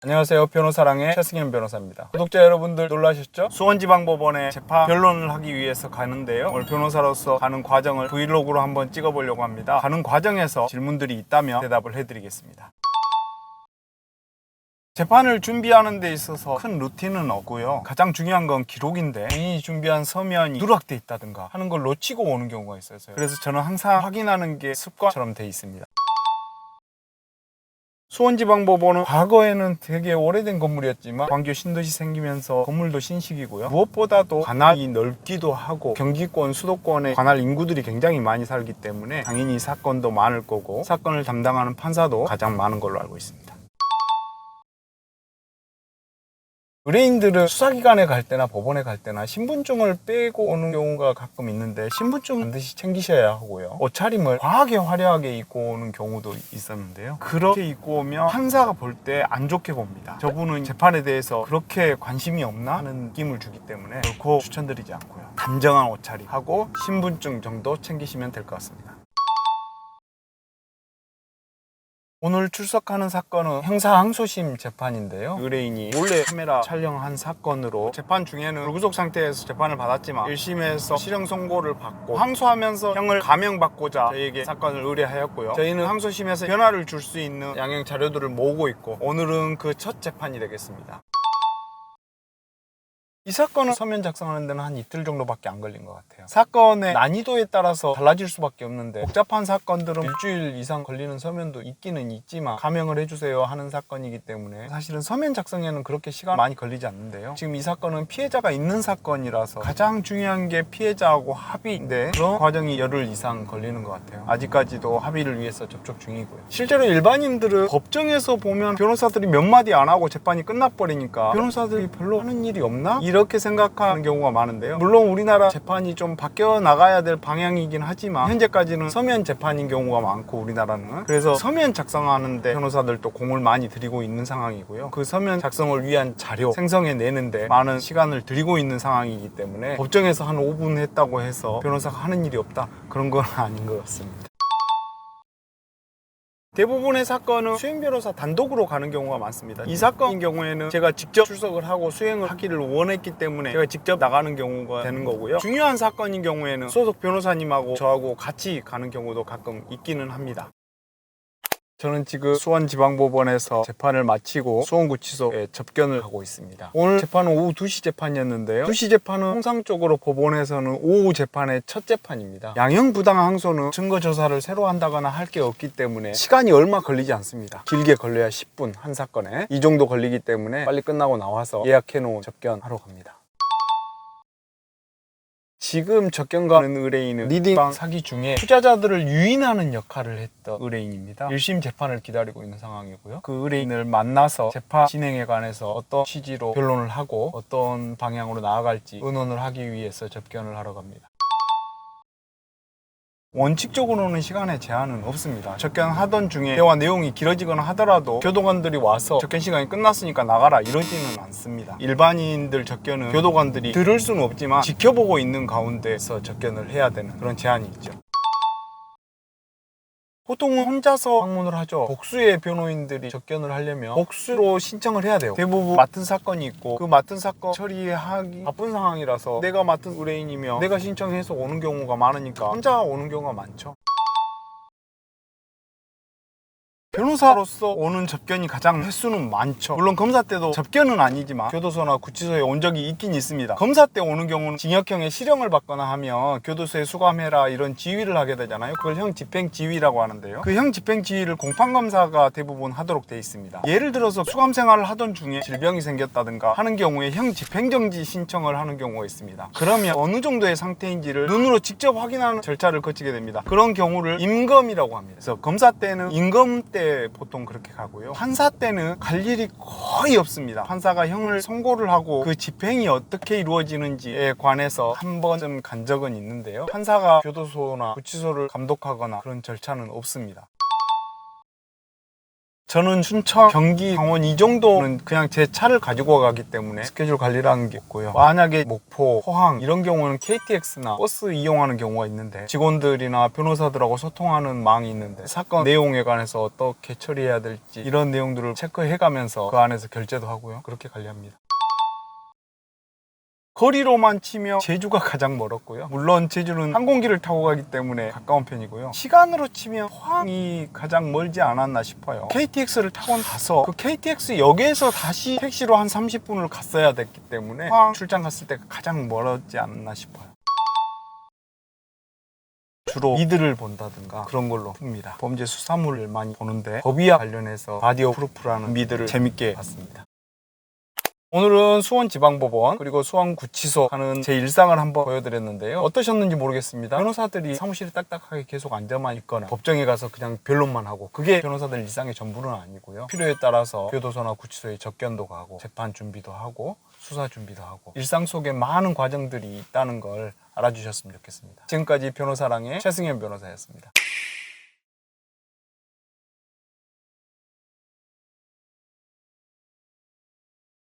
안녕하세요. 변호사랑의 최승현 변호사입니다. 구독자 여러분들 놀라셨죠? 수원지방법원에 재판 변론을 하기 위해서 가는데요. 오늘 변호사로서 가는 과정을 브이로그로 한번 찍어보려고 합니다. 가는 과정에서 질문들이 있다면 대답을 해드리겠습니다. 재판을 준비하는 데 있어서 큰 루틴은 없고요. 가장 중요한 건 기록인데 본인이 준비한 서면이 누락돼 있다든가 하는 걸 놓치고 오는 경우가 있어요. 그래서 저는 항상 확인하는 게 습관처럼 돼 있습니다. 수원지방법원은 과거에는 되게 오래된 건물이었지만 광교 신도시 생기면서 건물도 신식이고요. 무엇보다도 관할이 넓기도 하고 경기권, 수도권에 관할 인구들이 굉장히 많이 살기 때문에 당연히 사건도 많을 거고 사건을 담당하는 판사도 가장 많은 걸로 알고 있습니다. 의뢰인들은 수사기관에 갈 때나 법원에 갈 때나 신분증을 빼고 오는 경우가 가끔 있는데 신분증 반드시 챙기셔야 하고요. 옷차림을 과하게 화려하게 입고 오는 경우도 있었는데요. 그렇게 입고 오면 판사가 볼 때 안 좋게 봅니다. 저분은 재판에 대해서 그렇게 관심이 없나 하는 느낌을 주기 때문에 결코 추천드리지 않고요. 단정한 옷차림하고 신분증 정도 챙기시면 될 것 같습니다. 오늘 출석하는 사건은 형사 항소심 재판인데요. 의뢰인이 몰래 카메라 촬영한 사건으로 재판 중에는 불구속 상태에서 재판을 받았지만 1심에서 실형 선고를 받고 항소하면서 형을 감형받고자 저희에게 사건을 의뢰하였고요. 저희는 항소심에서 변화를 줄 수 있는 양형 자료들을 모으고 있고 오늘은 그 첫 재판이 되겠습니다. 이 사건은 서면 작성하는 데는 한 이틀 정도밖에 안 걸린 것 같아요. 사건의 난이도에 따라서 달라질 수밖에 없는데 복잡한 사건들은 일주일 이상 걸리는 서면도 있기는 있지만 감형을 해주세요 하는 사건이기 때문에 사실은 서면 작성에는 그렇게 시간 많이 걸리지 않는데요. 지금 이 사건은 피해자가 있는 사건이라서 가장 중요한 게 피해자하고 합의인데 그런 과정이 열흘 이상 걸리는 것 같아요. 아직까지도 합의를 위해서 접촉 중이고요. 실제로 일반인들은 법정에서 보면 변호사들이 몇 마디 안 하고 재판이 끝나버리니까 변호사들이 별로 하는 일이 없나? 이렇게 생각하는 경우가 많은데요. 물론 우리나라 재판이 좀 바뀌어 나가야 될 방향이긴 하지만 현재까지는 서면 재판인 경우가 많고 우리나라는 그래서 서면 작성하는데 변호사들도 공을 많이 들이고 있는 상황이고요. 그 서면 작성을 위한 자료 생성해 내는데 많은 시간을 들이고 있는 상황이기 때문에 법정에서 한 5분 했다고 해서 변호사가 하는 일이 없다 그런 건 아닌 것 같습니다. 대부분의 사건은 수행 변호사 단독으로 가는 경우가 많습니다. 이 사건인 경우에는 제가 직접 출석을 하고 수행을 하기를 원했기 때문에 제가 직접 나가는 경우가 되는 거고요. 중요한 사건인 경우에는 소속 변호사님하고 저하고 같이 가는 경우도 가끔 있기는 합니다. 저는 지금 수원지방법원에서 재판을 마치고 수원구치소에 접견을 하고 있습니다. 오늘 재판은 오후 2시 재판이었는데요. 2시 재판은 통상적으로 법원에서는 오후 재판의 첫 재판입니다. 양형부당 항소는 증거조사를 새로 한다거나 할 게 없기 때문에 시간이 얼마 걸리지 않습니다. 길게 걸려야 10분 한 사건에 이 정도 걸리기 때문에 빨리 끝나고 나와서 예약해놓은 접견하러 갑니다. 지금 접견 가는 의뢰인은 리딩방 사기 중에 투자자들을 유인하는 역할을 했던 의뢰인입니다. 1심 재판을 기다리고 있는 상황이고요. 그 의뢰인을 만나서 재판 진행에 관해서 어떤 취지로 변론을 하고 어떤 방향으로 나아갈지 의논을 하기 위해서 접견을 하러 갑니다. 원칙적으로는 시간에 제한은 없습니다. 접견하던 중에 대화 내용이 길어지거나 하더라도 교도관들이 와서 접견 시간이 끝났으니까 나가라 이러지는 않습니다. 일반인들 접견은 교도관들이 들을 수는 없지만 지켜보고 있는 가운데서 접견을 해야 되는 그런 제한이 있죠. 보통은 혼자서 방문을 하죠. 복수의 변호인들이 접견을 하려면 복수로 신청을 해야 돼요. 대부분 맡은 사건이 있고 그 맡은 사건 처리하기 바쁜 상황이라서 내가 맡은 의뢰인이며 내가 신청해서 오는 경우가 많으니까 혼자 오는 경우가 많죠. 변호사로서 오는 접견이 가장 횟수는 많죠. 물론 검사 때도 접견은 아니지만 교도소나 구치소에 온 적이 있긴 있습니다. 검사 때 오는 경우는 징역형의 실형을 받거나 하면 교도소에 수감해라 이런 지휘를 하게 되잖아요. 그걸 형 집행지휘라고 하는데요. 그 형 집행지휘를 공판검사가 대부분 하도록 되어 있습니다. 예를 들어서 수감 생활을 하던 중에 질병이 생겼다든가 하는 경우에 형 집행정지 신청을 하는 경우가 있습니다. 그러면 어느 정도의 상태인지를 눈으로 직접 확인하는 절차를 거치게 됩니다. 그런 경우를 임검이라고 합니다. 그래서 검사 때는 임검 때 보통 그렇게 가고요. 판사 때는 갈 일이 거의 없습니다. 판사가 형을 선고를 하고 그 집행이 어떻게 이루어지는지에 관해서 한 번쯤 간 적은 있는데요. 판사가 교도소나 구치소를 감독하거나 그런 절차는 없습니다. 저는 춘천, 경기, 강원 이 정도는 그냥 제 차를 가지고 가기 때문에 스케줄 관리라는 게 있고요. 만약에 목포, 포항 이런 경우는 KTX나 버스 이용하는 경우가 있는데 직원들이나 변호사들하고 소통하는 망이 있는데 사건 내용에 관해서 어떻게 처리해야 될지 이런 내용들을 체크해가면서 그 안에서 결제도 하고요. 그렇게 관리합니다. 거리로만 치면 제주가 가장 멀었고요. 물론 제주는 항공기를 타고 가기 때문에 가까운 편이고요. 시간으로 치면 포항이 가장 멀지 않았나 싶어요. KTX를 타고 가서 그 KTX 역에서 다시 택시로 한 30분을 갔어야 됐기 때문에 포항 출장 갔을 때가 가장 멀었지 않나 싶어요. 주로 미드를 본다든가 그런 걸로 풉니다. 범죄 수사물을 많이 보는데 법의와 관련해서 바디오 프루프라는 미드를 재밌게 봤습니다. 오늘은 수원지방법원 그리고 수원구치소 가는 제 일상을 한번 보여드렸는데요. 어떠셨는지 모르겠습니다. 변호사들이 사무실에 딱딱하게 계속 앉아만 있거나 법정에 가서 그냥 변론만 하고 그게 변호사들 일상의 전부는 아니고요. 필요에 따라서 교도소나 구치소에 접견도 가고 재판 준비도 하고 수사 준비도 하고 일상 속에 많은 과정들이 있다는 걸 알아주셨으면 좋겠습니다. 지금까지 변호사랑의 최승현 변호사였습니다.